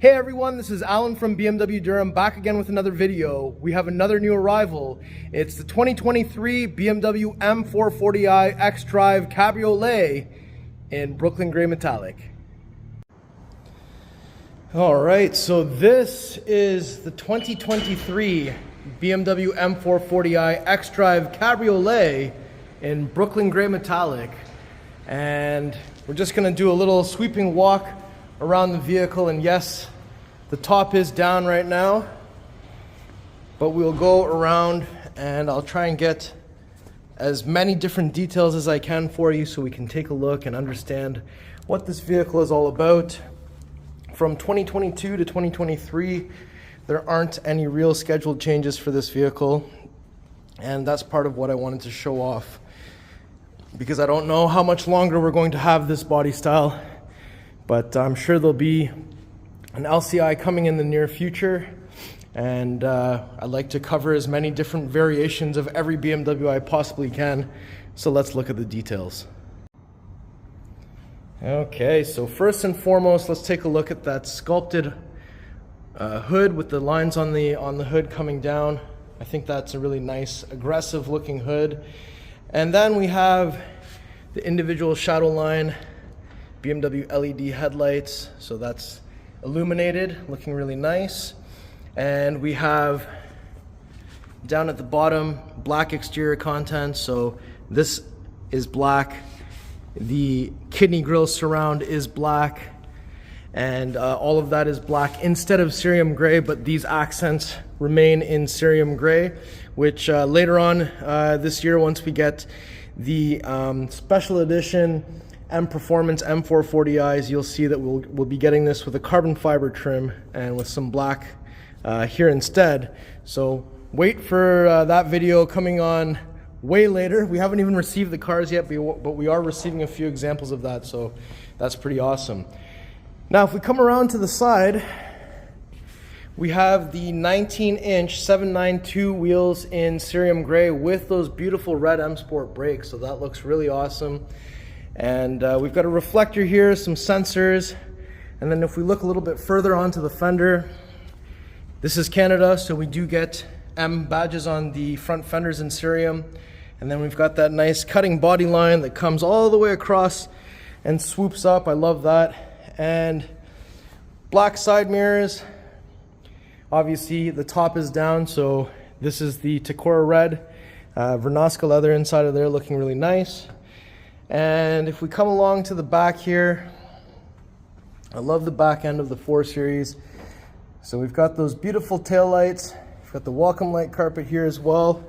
Hey everyone, this is Alan from BMW Durham, back again with another video. We have another new arrival. It's the 2023 BMW M440i xDrive Cabriolet in Brooklyn Gray Metallic. Alright, so this is the 2023 BMW M440i xDrive Cabriolet in Brooklyn Gray Metallic. And we're just going to do a little sweeping walk around the vehicle, and yes, the top is down right now, but we'll go around and I'll try and get as many different details as I can for you so we can take a look and understand what this vehicle is all about. From 2022 to 2023, there aren't any real scheduled changes for this vehicle, and that's part of what I wanted to show off, because I don't know how much longer we're going to have this body style. But I'm sure there'll be an LCI coming in the near future, and I'd like to cover as many different variations of every BMW I possibly can. So let's look at the details. Okay, so first and foremost, let's take a look at that sculpted hood with the lines on the hood coming down. I think that's a really nice, aggressive looking hood. And then we have the individual shadow line BMW LED headlights, so that's illuminated, looking really nice. And we have down at the bottom black exterior content, so this is black, the kidney grille surround is black, and all of that is black instead of cerium gray, but these accents remain in cerium gray, which later on this year, once we get the special edition Performance M440i's, you'll see that we'll be getting this with a carbon fiber trim and with some black here instead. So wait for that video coming on way later. We haven't even received the cars yet, but we are receiving a few examples of that, so that's pretty awesome. Now if we come around to the side, we have the 19-inch 792 wheels in cerium gray with those beautiful red M Sport brakes, so that looks really awesome. And we've got a reflector here, some sensors, and then if we look a little bit further onto the fender, this is Canada, so we do get M badges on the front fenders in cerium. And then we've got that nice cutting body line that comes all the way across and swoops up. I love that. And black side mirrors. Obviously the top is down, so this is the Tacora red, Vernasca leather inside of there, looking really nice. And if we come along to the back here, I love the back end of the 4 Series. So we've got those beautiful tail lights. We've got the welcome light carpet here as well.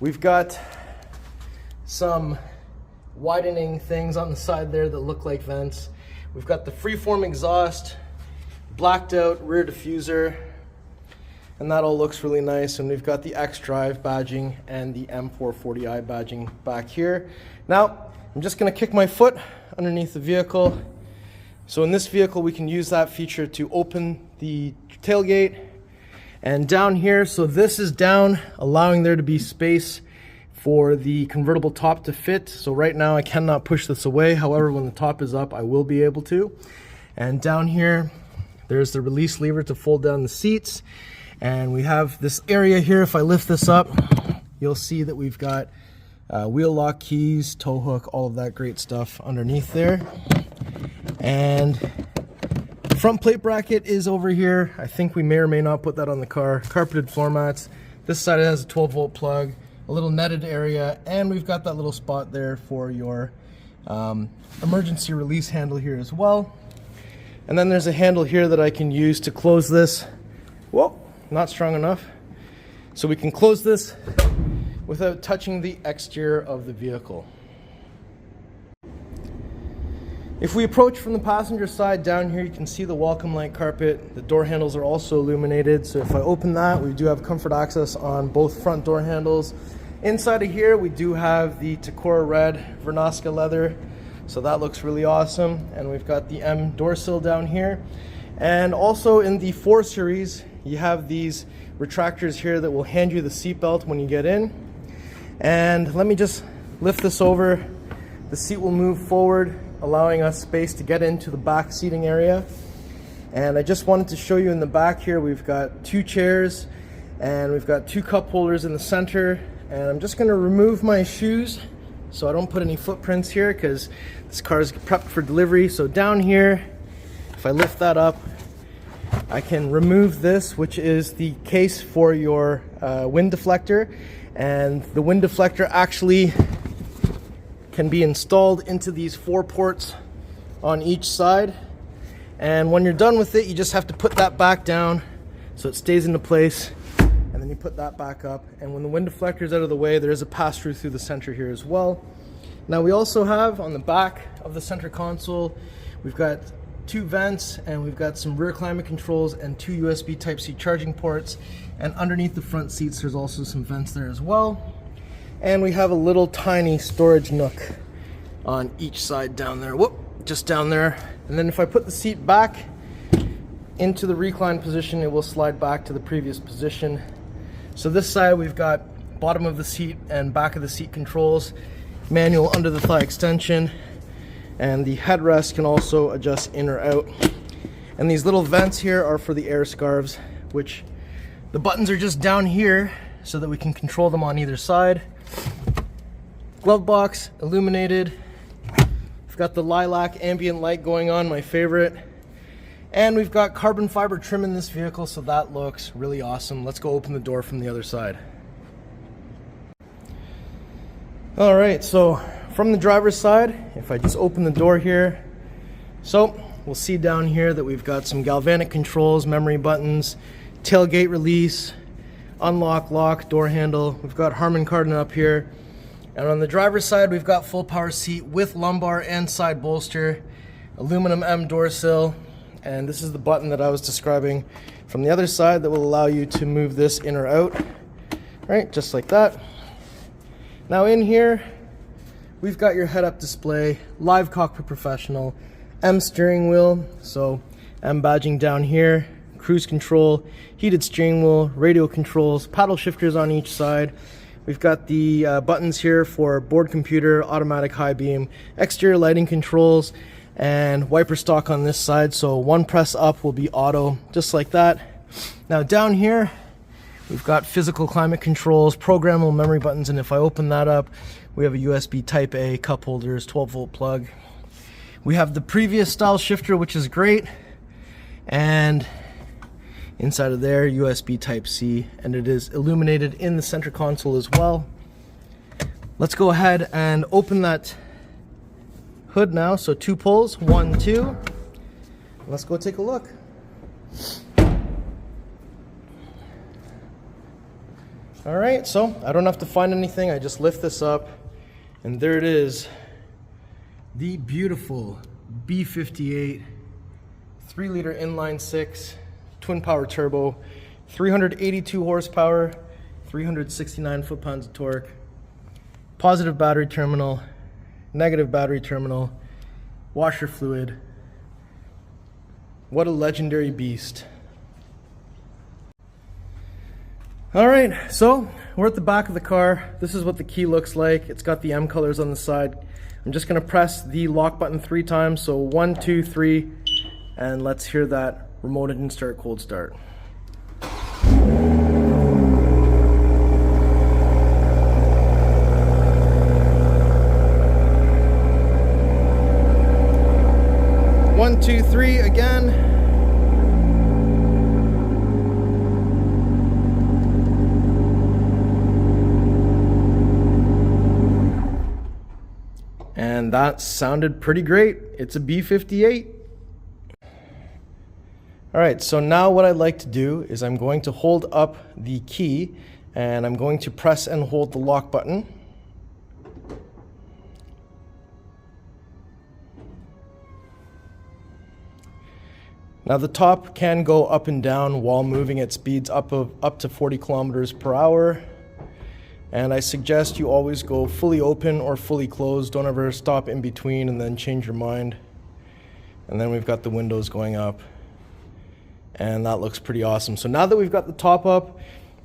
We've got some widening things on the side there that look like vents. We've got the freeform exhaust, blacked out rear diffuser, and that all looks really nice. And we've got the xDrive badging and the M440i badging back here. Now, I'm just going to kick my foot underneath the vehicle. So in this vehicle, we can use that feature to open the tailgate. And down here, so this is down, allowing there to be space for the convertible top to fit. So right now I cannot push this away. However, when the top is up, I will be able to. And down here, there's the release lever to fold down the seats. And we have this area here. If I lift this up, you'll see that we've got wheel lock keys, tow hook, all of that great stuff underneath there. And the front plate bracket is over here. I think we may or may not put that on the car. Carpeted floor mats. This side has a 12-volt plug, a little netted area, and we've got that little spot there for your emergency release handle here as well. And then there's a handle here that I can use to close this. Whoa, not strong enough. So we can close this without touching the exterior of the vehicle. If we approach from the passenger side down here, you can see the welcome light carpet. The door handles are also illuminated, so if I open that, we do have comfort access on both front door handles. Inside of here, we do have the Tacora red Vernasca leather, so that looks really awesome. And we've got the M door sill down here. And also in the 4 Series, you have these retractors here that will hand you the seatbelt when you get in. And let me just lift this over. The seat will move forward, allowing us space to get into the back seating area. And I just wanted to show you in the back here, we've got 2 chairs and we've got 2 cup holders in the center. And I'm just gonna remove my shoes so I don't put any footprints here, because this car is prepped for delivery. So down here, if I lift that up, I can remove this, which is the case for your wind deflector. And the wind deflector actually can be installed into these 4 ports on each side. And when you're done with it, you just have to put that back down so it stays into place. And then you put that back up. And when the wind deflector is out of the way, there is a pass-through through the center here as well. Now we also have on the back of the center console, we've got 2 vents, and we've got some rear climate controls and 2 USB Type-C charging ports. And underneath the front seats, there's also some vents there as well. And we have a little tiny storage nook on each side down there. Whoop, just down there. And then if I put the seat back into the recline position, it will slide back to the previous position. So this side, we've got bottom of the seat and back of the seat controls, manual under the thigh extension, and the headrest can also adjust in or out. And these little vents here are for the air scarves, which the buttons are just down here so that we can control them on either side. Glove box, illuminated. We've got the lilac ambient light going on, my favorite. And we've got carbon fiber trim in this vehicle, so that looks really awesome. Let's go open the door from the other side. All right, so from the driver's side, if I just open the door here, so we'll see down here that we've got some galvanic controls, memory buttons, tailgate release, unlock, lock, door handle. We've got Harman Kardon up here. And on the driver's side, we've got full power seat with lumbar and side bolster, aluminum M door sill. And this is the button that I was describing from the other side that will allow you to move this in or out, right? Just like that. Now in here, we've got your head-up display, live cockpit professional, M steering wheel, so M badging down here, cruise control, heated steering wheel, radio controls, paddle shifters on each side. We've got the buttons here for board computer, automatic high beam, exterior lighting controls, and wiper stalk on this side, so one press up will be auto, just like that. Now down here, we've got physical climate controls, programmable memory buttons, and if I open that up, we have a USB Type A, cup holders, 12-volt plug. We have the previous style shifter, which is great, and inside of there, USB Type-C, and it is illuminated in the center console as well. Let's go ahead and open that hood now. So 2 pulls, 1, 2. Let's go take a look. All right, so I don't have to find anything. I just lift this up, and there it is. The beautiful B58 3-liter inline 6 twin power turbo, 382 horsepower, 369 foot-pounds of torque, positive battery terminal, negative battery terminal, washer fluid. What a legendary beast. All right, so we're at the back of the car. This is what the key looks like. It's got the M colors on the side. I'm just gonna press the lock button 3 times. So 1, 2, 3, and let's hear that remote engine start, cold start. One, two, three, again. And that sounded pretty great. It's a B58. All right, so now what I'd like to do is I'm going to hold up the key and I'm going to press and hold the lock button. Now the top can go up and down while moving at speeds up to 40 kilometers per hour. And I suggest you always go fully open or fully closed. Don't ever stop in between and then change your mind. And then we've got the windows going up. And that looks pretty awesome. So now that we've got the top up,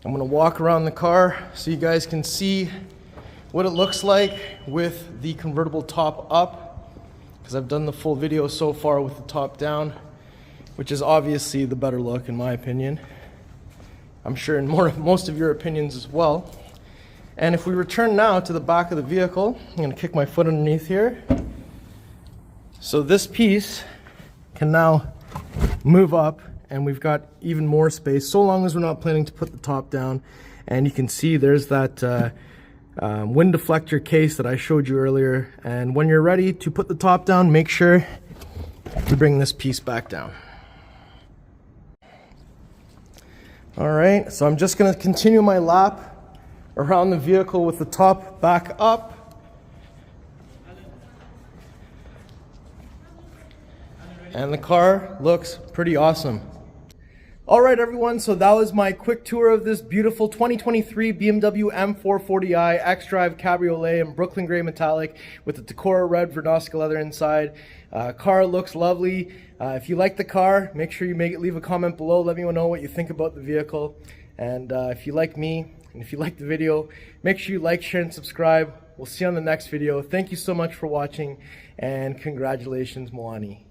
I'm gonna walk around the car so you guys can see what it looks like with the convertible top up, because I've done the full video so far with the top down. which is obviously the better look in my opinion. I'm sure in most of your opinions as well. And if we return now to the back of the vehicle, I'm going to kick my foot underneath here. So this piece can now move up, and we've got even more space, so long as we're not planning to put the top down. And you can see there's that wind deflector case that I showed you earlier. And when you're ready to put the top down, make sure you bring this piece back down. All right, so I'm just going to continue my lap around the vehicle with the top back up. And the car looks pretty awesome. All right, everyone, so that was my quick tour of this beautiful 2023 BMW M440i xDrive Cabriolet in Brooklyn Gray Metallic with the Tacora red Vernasca leather inside. Car looks lovely. If you like the car, make sure you leave a comment below. Let me know what you think about the vehicle. And if you like me, and if you like the video, make sure you like, share, and subscribe. We'll see you on the next video. Thank you so much for watching, and congratulations, Mohani.